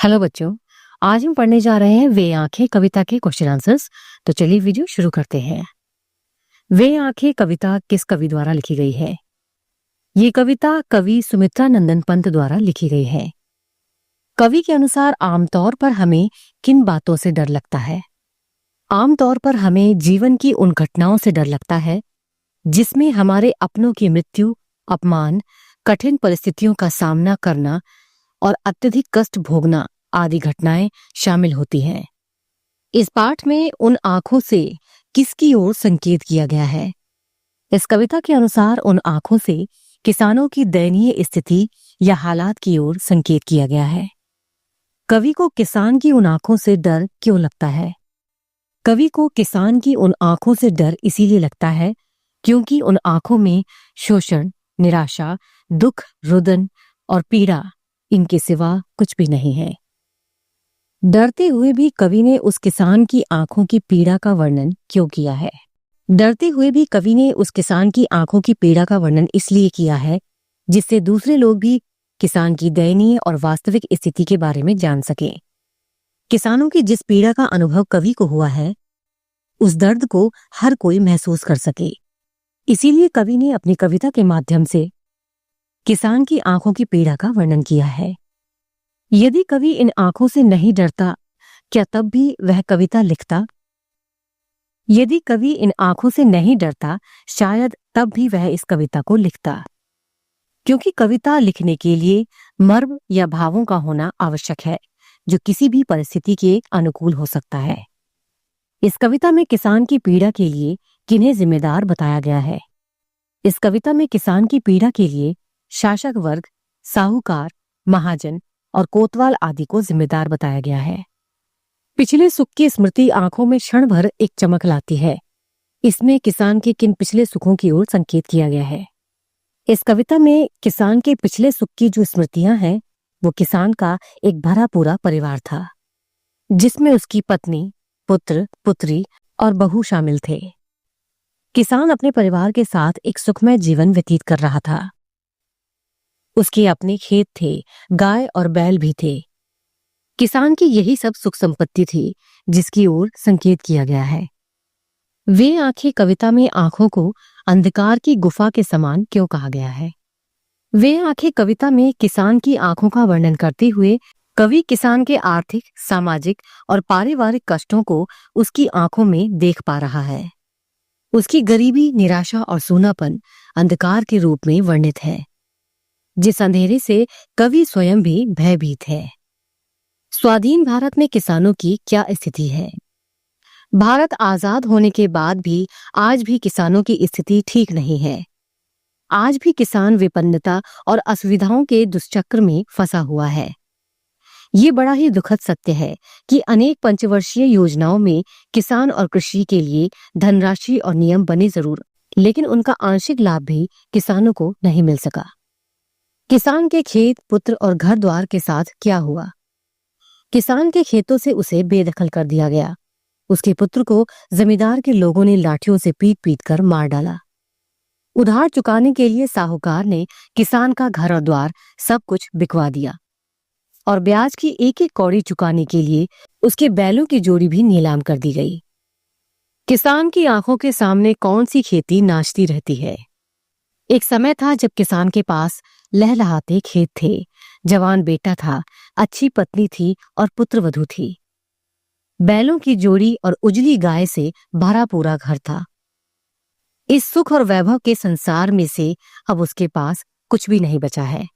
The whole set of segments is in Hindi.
हेलो बच्चों। आज हम पढ़ने जा रहे हैं वे आंखें कविता के क्वेश्चन आंसर्स। तो चलिए वीडियो शुरू करते हैं। वे आंखें कविता किस कवि द्वारा लिखी गई है? ये कविता कवि सुमित्रा नंदन पंत द्वारा लिखी गई है। कवि के अनुसार आमतौर पर हमें किन बातों से डर लगता है? आमतौर पर हमें जीवन की उन घटनाओं से डर लगता है जिसमें हमारे अपनों की मृत्यु, अपमान, कठिन परिस्थितियों का सामना करना और अत्यधिक कष्ट भोगना आदि घटनाएं शामिल होती हैं। इस पाठ में उन आंखों से किसकी ओर संकेत किया गया है? इस कविता के अनुसार उन आंखों से किसानों की दयनीय स्थिति या हालात की ओर संकेत किया गया है। कवि को किसान की उन आंखों से डर क्यों लगता है? कवि को किसान की उन आंखों से डर इसीलिए लगता है क्योंकि उन आंखों में शोषण, निराशा, दुख, रुदन और पीड़ा इनके सिवा कुछ भी नहीं है। डरते हुए भी कवि ने उस किसान की आंखों की पीड़ा का वर्णन क्यों किया है? डरते हुए भी कवि ने उस किसान की आंखों की पीड़ा का वर्णन इसलिए किया है जिससे दूसरे लोग भी किसान की दयनीय और वास्तविक स्थिति के बारे में जान सकें। किसानों की जिस पीड़ा का अनुभव कवि को हुआ है, उस दर्द को हर कोई महसूस कर सके। इसीलिए कवि ने अपनी कविता के माध्यम से किसान की आंखों की पीड़ा का वर्णन किया है। यदि कवि इन आंखों से नहीं डरता, क्या तब भी वह कविता लिखता? यदि कवि इन आंखों से नहीं डरता, शायद तब भी वह इस कविता को लिखता। क्योंकि कविता लिखने के लिए मर्म या भावों का होना आवश्यक है, जो किसी भी परिस्थिति के अनुकूल हो सकता है। इस कविता में किसान की पीड़ा के लिए किन्हें जिम्मेदार बताया गया है? इस कविता में किसान की पीड़ा के लिए शासक वर्ग, साहूकार, महाजन और कोतवाल आदि को जिम्मेदार बताया गया है। पिछले सुख की स्मृति आंखों में क्षण भर एक चमक लाती है। इसमें किसान के किन पिछले सुखों की ओर संकेत किया गया है? इस कविता में किसान के पिछले सुख की जो स्मृतियां हैं, वो किसान का एक भरा पूरा परिवार था, जिसमें उसकी पत्नी, पुत्र, पुत्री और बहू शामिल थे। किसान अपने परिवार के साथ एक सुखमय जीवन व्यतीत कर रहा था। उसके अपने खेत थे, गाय और बैल भी थे। किसान की यही सब सुख संपत्ति थी जिसकी ओर संकेत किया गया है। वे आंखें कविता में आंखों को अंधकार की गुफा के समान क्यों कहा गया है? वे आंखें कविता में किसान की आंखों का वर्णन करते हुए कवि किसान के आर्थिक, सामाजिक और पारिवारिक कष्टों को उसकी आंखों में देख पा रहा है। उसकी गरीबी, निराशा और सूनापन अंधकार के रूप में वर्णित है, जिस अंधेरे से कवि स्वयं भी भयभीत है। स्वाधीन भारत में किसानों की क्या स्थिति है? भारत आजाद होने के बाद भी आज भी किसानों की स्थिति ठीक नहीं है। आज भी किसान विपन्नता और असुविधाओं के दुष्चक्र में फंसा हुआ है। ये बड़ा ही दुखद सत्य है कि अनेक पंचवर्षीय योजनाओं में किसान और कृषि के लिए धनराशि और नियम बने जरूर, लेकिन उनका आंशिक लाभ भी किसानों को नहीं मिल सका। किसान के खेत, पुत्र और घर द्वार के साथ क्या हुआ? किसान के खेतों से उसे बेदखल कर दिया गया। उसके पुत्र को जमींदार के लोगों ने लाठियों से पीट पीट कर मार डाला। उधार चुकाने के लिए साहूकार ने किसान का घर और द्वार सब कुछ बिकवा दिया और ब्याज की एक एक कौड़ी चुकाने के लिए उसके बैलों की जोड़ी भी नीलाम कर दी गई। किसान की आंखों के सामने कौन सी खेती नाचती रहती है? एक समय था जब किसान के पास लहलहाते खेत थे, जवान बेटा था, अच्छी पत्नी थी और पुत्रवधू थी। बैलों की जोड़ी और उजली गाय से भरा पूरा घर था। इस सुख और वैभव के संसार में से अब उसके पास कुछ भी नहीं बचा है।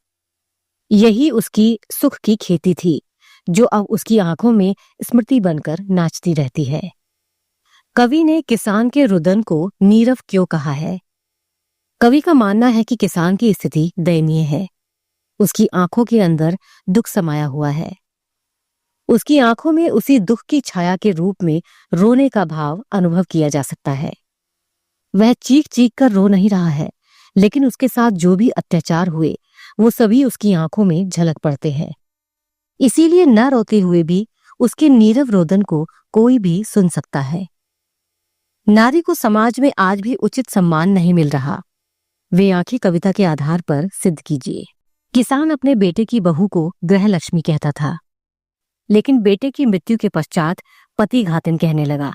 यही उसकी सुख की खेती थी, जो अब उसकी आंखों में स्मृति बनकर नाचती रहती है। कवि ने किसान के रुदन को नीरव क्यों कहा है? कवि का मानना है कि किसान की स्थिति दयनीय है। उसकी आंखों के अंदर दुख समाया हुआ है। उसकी आंखों में उसी दुख की छाया के रूप में रोने का भाव अनुभव किया जा सकता है। वह चीख चीख कर रो नहीं रहा है, लेकिन उसके साथ जो भी अत्याचार हुए वो सभी उसकी आंखों में झलक पड़ते हैं। इसीलिए न रोते हुए भी उसके नीरव रोदन को कोई भी सुन सकता है। नारी को समाज में आज भी उचित सम्मान नहीं मिल रहा। वे आंखें कविता के आधार पर सिद्ध कीजिए। किसान अपने बेटे की बहू को गृह लक्ष्मी कहता था। लेकिन बेटे की मृत्यु के पश्चात पति घातिन कहने लगा।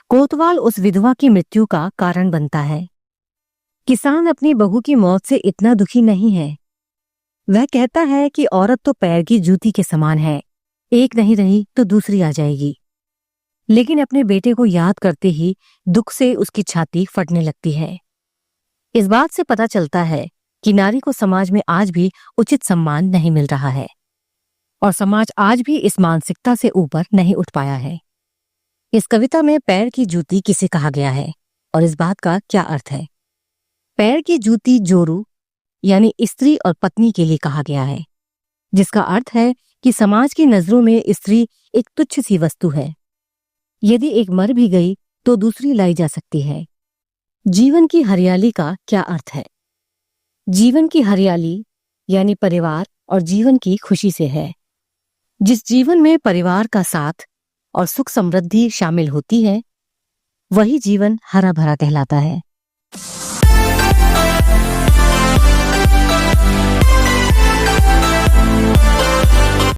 कोतवाल उस विधवा की मृत्यु का कारण बनता है। किसान अपनी बहू की मौत से इतना दुखी नहीं है। वह कहता है कि औरत तो पैर की जूती के समान है, एक नहीं रही तो दूसरी आ जाएगी। लेकिन अपने बेटे को याद करते ही दुख से उसकी छाती फटने लगती है। इस बात से पता चलता है कि नारी को समाज में आज भी उचित सम्मान नहीं मिल रहा है और समाज आज भी इस मानसिकता से ऊपर नहीं उठ पाया है। इस कविता में पैर की जूती किसे कहा गया है और इस बात का क्या अर्थ है? पैर की जूती जोरू यानी स्त्री और पत्नी के लिए कहा गया है, जिसका अर्थ है कि समाज की नजरों में स्त्री एक तुच्छ सी वस्तु है। यदि एक मर भी गई तो दूसरी लाई जा सकती है। जीवन की हरियाली का क्या अर्थ है? जीवन की हरियाली यानी परिवार और जीवन की खुशी से है। जिस जीवन में परिवार का साथ और सुख समृद्धि शामिल होती है, वही जीवन हरा भरा कहलाता है।